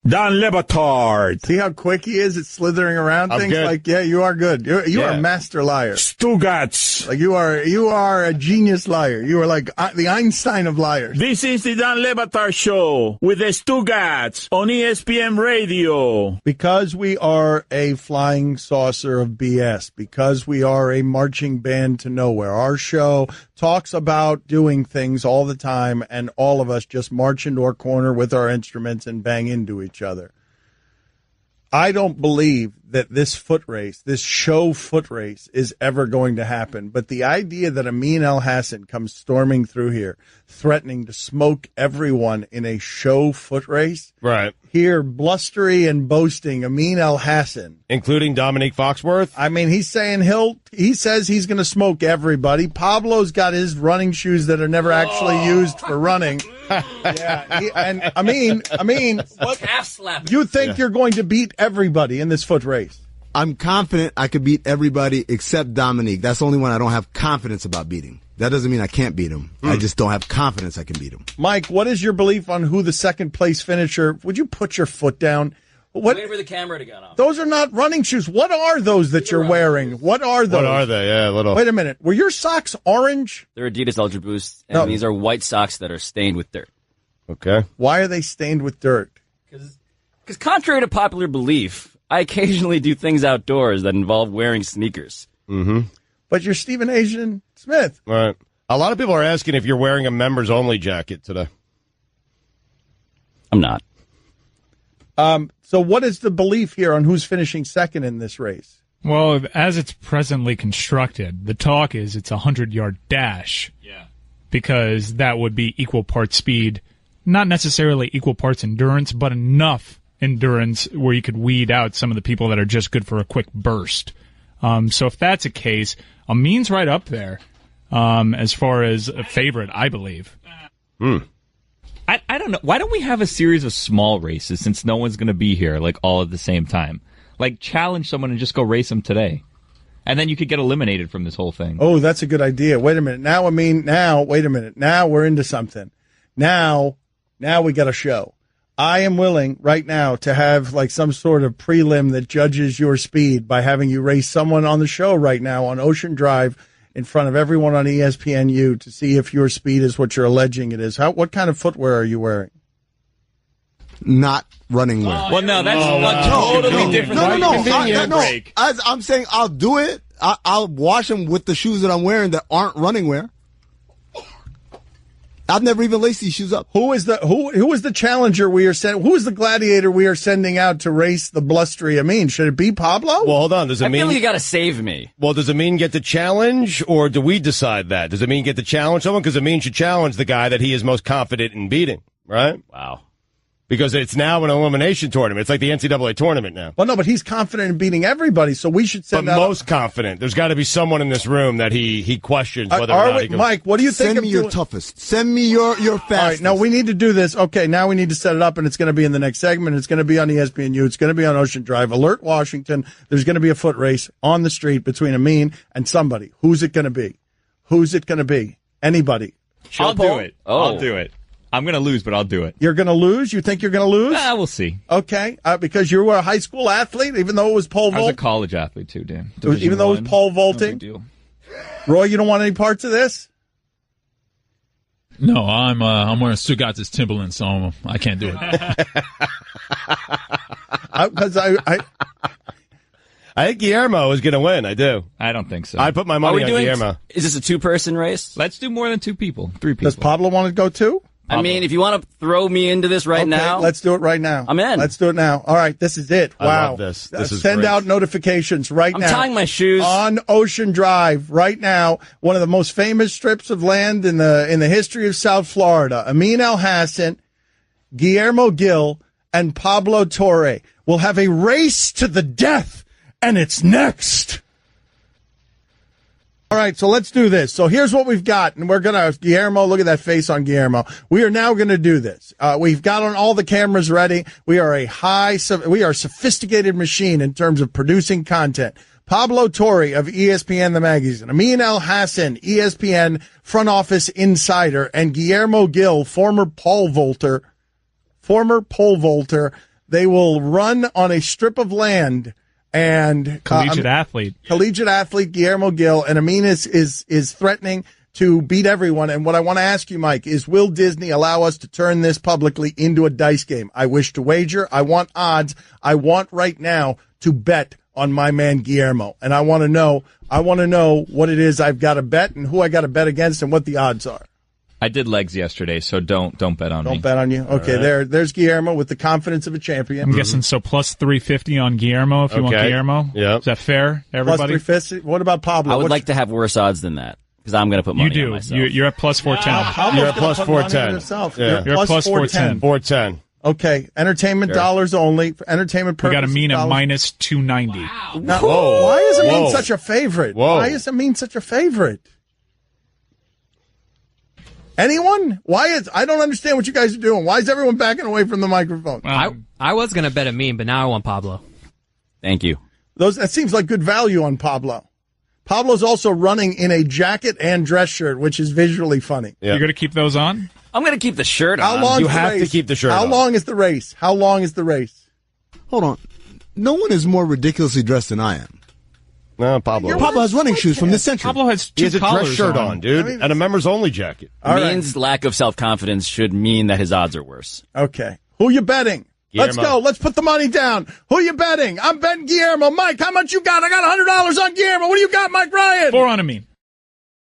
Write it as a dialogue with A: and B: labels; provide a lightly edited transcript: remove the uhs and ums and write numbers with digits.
A: Don Le Batard.
B: See how quick he is at slithering around things?
A: Good.
B: Like, yeah, you are good. You are a master liar.
A: Stugats.
B: Like you are a genius liar. You are like the Einstein of liars.
A: This is the Don Le Batard Show with the Stugats on ESPN Radio.
B: Because we are a flying saucer of BS, because we are a marching band to nowhere, our show talks about doing things all the time, and all of us just march into our corner with our instruments and bang into each other. I don't believe that this foot race, this show foot race, is ever going to happen. But the idea that Amin Elhassan comes storming through here, threatening to smoke everyone in a show foot race,
C: right?
B: Here, blustery and boasting Amin Elhassan,
C: including Dominique Foxworth.
B: I mean, he says he's going to smoke everybody. Pablo's got his running shoes that are never actually used for running. And Amin, you think you're going to beat everybody in this foot race?
D: I'm confident I could beat everybody except Dominique. That's the only one I don't have confidence about beating. That doesn't mean I can't beat him. I just don't have confidence I can beat him.
B: Mike, what is your belief on who the second place finisher? Would you put your foot down?
E: Wait for the camera to get off.
B: Those are not running shoes. What are those that you're wearing? What are those?
C: What are they? Yeah, little.
B: Wait a minute. Were your socks orange?
E: They're Adidas Ultra Boost, and these are white socks that are stained with dirt.
C: Okay.
B: Why are they stained with dirt?
E: Because contrary to popular belief, I occasionally do things outdoors that involve wearing sneakers.
C: Mm-hmm.
B: But you're Stephen Asian Smith.
C: Right. A lot of people are asking if you're wearing a members-only jacket today.
E: I'm not.
B: So what is the belief here on who's finishing second in this race?
F: Well, as it's presently constructed, the talk is it's a 100-yard dash.
E: Yeah.
F: Because that would be equal parts speed, not necessarily equal parts endurance, but enough endurance where you could weed out some of the people that are just good for a quick burst. So if that's a case, Amin's right up there as far as a favorite, I believe.
G: I don't know. Why don't we have a series of small races since no one's going to be here, like, all at the same time? Like, challenge someone and just go race them today. And then you could get eliminated from this whole thing.
B: Oh, that's a good idea. Wait a minute. Wait a minute. Now we're into something. Now we got a show. I am willing right now to have like some sort of prelim that judges your speed by having you race someone on the show right now on Ocean Drive in front of everyone on ESPNU to see if your speed is what you're alleging it is. What kind of footwear are you wearing?
D: Not running wear.
G: Well, no, that's totally different.
D: No. I'm saying I'll do it. I'll wash them with the shoes that I'm wearing that aren't running wear. I've never even laced these shoes up.
B: Who is the challenger we are sending? Who is the gladiator we are sending out to race the blustery Amin? Should it be Pablo?
C: Well, hold on. Does Amin?
E: I feel like you got to save me.
C: Well, does Amin get the challenge, or do we decide that? Does Amin get to challenge someone? Because Amin should challenge the guy that he is most confident in beating, right?
E: Wow.
C: Because it's now an elimination tournament. It's like the NCAA tournament now.
B: Well, no, but he's confident in beating everybody, so we should send out...
C: But most confident. There's got to be someone in this room that he questions whether or not he goes...
B: Mike, what do you think?
D: Send me your toughest. Send me your fastest.
B: All right, no, we need to do this. Okay, now we need to set it up, and it's going to be in the next segment. It's going to be on ESPNU. It's going to be on Ocean Drive. Alert Washington. There's going to be a foot race on the street between Amin and somebody. Who's it going to be? Who's it going to be? Anybody.
G: I'll do it. I'll do it. I'm going to lose, but I'll do it.
B: You're going to lose? You think you're going to lose?
G: We'll see.
B: Okay, because you were a high school athlete, even though it was pole vault?
G: I was a college athlete, too, Dan.
B: Even though it was pole vaulting?
G: No big deal.
B: Roy, you don't want any parts of this?
H: No, I'm wearing Stugatz Timberland, so I can't do it.
B: Because
C: I think Guillermo is going to win. I do.
G: I don't think so.
C: I put my money on Guillermo.
E: Is this a two-person race?
G: Let's do more than 2 people. 3 people.
B: Does Pablo want to go too?
E: I mean, if you want to throw me into this right now.
B: Let's do it right now.
E: I'm in.
B: Let's do it now. All right, this is it. Wow.
C: I love this. This is
B: Send
C: great.
B: out notifications right now.
E: I'm tying my shoes.
B: On Ocean Drive right now, one of the most famous strips of land in the history of South Florida. Amin Elhassan, Guillermo Gil, and Pablo Torre will have a race to the death, and it's next. All right, so let's do this. So here's what we've got, and we're going to, Guillermo, look at that face on Guillermo. We are now going to do this. We've got on all the cameras ready. We are a sophisticated machine in terms of producing content. Pablo Torre of ESPN, the magazine, Amin Elhassan, ESPN front office insider, and Guillermo Gil, former pole vaulter, They will run on a strip of land, and
F: Collegiate athlete
B: Guillermo Gil, and Amin is threatening to beat everyone. And what I want to ask you, Mike, is will Disney allow us to turn this publicly into a dice game? I wish to wager. I want odds. I want right now to bet on my man Guillermo, and I want to know what it is I've got to bet and who I got to bet against and what the odds are.
G: I did legs yesterday, so don't bet on me.
B: Don't bet on you. Okay,
C: right.
B: there's Guillermo with the confidence of a champion.
F: I'm guessing so. Plus 350 on Guillermo if you want Guillermo.
C: Yep.
F: Is that fair, everybody?
B: Plus 350. What about Pablo?
E: I would like to have worse odds than that because I'm going to put money on myself.
F: You're at plus 410.
B: You're
C: at plus 410.
B: Yeah. You're at plus 410.
C: 410.
B: Okay, entertainment dollars only. For entertainment purposes.
F: We got Amin at minus 290. Wow.
B: Now, why is Amin such a favorite? Why is Amin such a favorite? Anyone? I don't understand what you guys are doing. Why is everyone backing away from the microphone?
I: I was going to bet Amin, but now I want Pablo.
E: Thank you.
B: That seems like good value on Pablo. Pablo's also running in a jacket and dress shirt, which is visually funny.
C: Yeah.
F: You're going to keep those on?
E: I'm going to keep the shirt on.
B: How long?
C: You have to keep the shirt on.
B: How long is the race? How long is the race?
D: Hold on. No one is more ridiculously dressed than I am.
C: No, Pablo.
D: Pablo has running shoes from this century.
F: Pablo has
C: He has a dress
F: collars
C: shirt on, dude, and a members only jacket.
E: Amin's lack of self-confidence should mean that his odds are worse.
B: Okay. Who you betting?
C: Guillermo.
B: Let's go. Let's put the money down. Who you betting? I'm betting Guillermo. Mike, how much you got? I got $100 on Guillermo. What do you got, Mike Ryan?
F: 4 on Amin.